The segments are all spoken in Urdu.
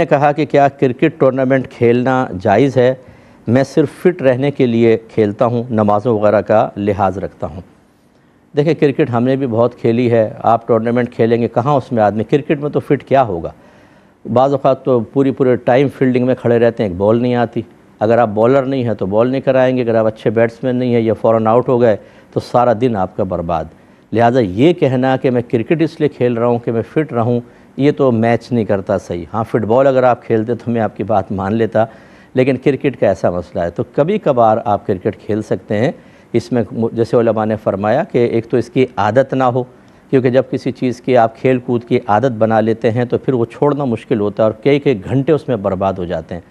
نے کہا کہ کیا کرکٹ ٹورنامنٹ کھیلنا جائز ہے؟ میں صرف فٹ رہنے کے لیے کھیلتا ہوں، نمازوں وغیرہ کا لحاظ رکھتا ہوں۔ دیکھیں کرکٹ ہم نے بھی بہت کھیلی ہے، آپ ٹورنامنٹ کھیلیں گے کہاں اس میں آدمی کرکٹ میں تو فٹ کیا ہوگا؟ بعض اوقات تو پورے ٹائم فیلڈنگ میں کھڑے رہتے ہیں، ایک بال نہیں آتی۔ اگر آپ بولر نہیں ہیں تو بال نہیں کرائیں گے، اگر آپ اچھے بیٹسمین نہیں ہیں یا فوراً آؤٹ ہو گئے تو سارا دن آپ کا برباد۔ لہٰذا یہ کہنا کہ میں کرکٹ اس لیے کھیل رہا ہوں کہ میں فٹ رہوں، یہ تو میچ نہیں کرتا صحیح۔ ہاں فٹ بال اگر آپ کھیلتے تو میں آپ کی بات مان لیتا، لیکن کرکٹ کا ایسا مسئلہ ہے تو کبھی کبھار آپ کرکٹ کھیل سکتے ہیں۔ اس میں جیسے علماء نے فرمایا کہ ایک تو اس کی عادت نہ ہو، کیونکہ جب کسی چیز کی آپ کھیل کود کی عادت بنا لیتے ہیں تو پھر وہ چھوڑنا مشکل ہوتا ہے اور کئی گھنٹے اس میں برباد ہو جاتے ہیں۔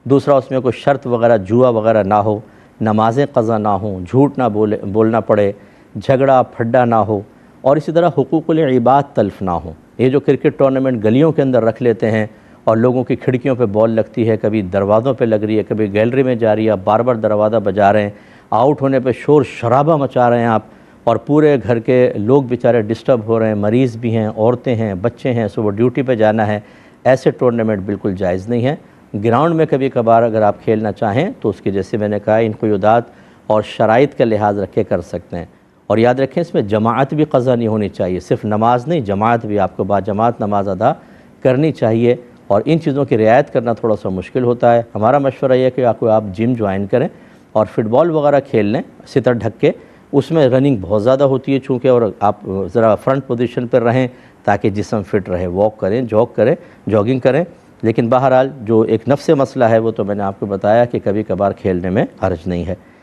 دوسرا اس میں کوئی شرط وغیرہ جوا وغیرہ نہ ہو، نمازیں قضا نہ ہوں، جھوٹ نہ بولنا پڑے، جھگڑا پھڈا نہ ہو، اور اسی طرح حقوق العباد تلف نہ ہوں۔ یہ جو کرکٹ ٹورنامنٹ گلیوں کے اندر رکھ لیتے ہیں اور لوگوں کی کھڑکیوں پہ بال لگتی ہے، کبھی دروازوں پہ لگ رہی ہے، کبھی گیلری میں جا رہی ہے، بار بار دروازہ بجا رہے ہیں، آؤٹ ہونے پہ شور شرابہ مچا رہے ہیں آپ، اور پورے گھر کے لوگ بیچارے ڈسٹرب ہو رہے ہیں، مریض بھی ہیں، عورتیں ہیں، بچے ہیں، صبح ڈیوٹی پہ جانا ہے۔ ایسے ٹورنامنٹ بالکل جائز نہیں ہیں۔ گراؤنڈ میں کبھی کبھار اگر آپ کھیلنا چاہیں تو اس کی جیسے میں نے کہا ان قیودات اور شرائط کا لحاظ رکھ کے کر سکتے ہیں۔ اور یاد رکھیں اس میں جماعت بھی قضا نہیں ہونی چاہیے، صرف نماز نہیں، جماعت بھی آپ کو باجماعت نماز ادا کرنی چاہیے، اور ان چیزوں کی رعایت کرنا تھوڑا سا مشکل ہوتا ہے۔ ہمارا مشورہ یہ ہے کہ آپ جم جوائن کریں اور فٹ بال وغیرہ کھیل لیں ستر ڈھک کے، اس میں رننگ بہت زیادہ ہوتی ہے چونکہ، اور آپ ذرا فرنٹ پوزیشن پر رہیں تاکہ جسم فٹ رہے، واک کریں، جاگنگ کریں۔ لیکن بہرحال جو ایک نفس مسئلہ ہے وہ تو میں نے آپ کو بتایا کہ کبھی کبھار کھیلنے میں حرج نہیں ہے۔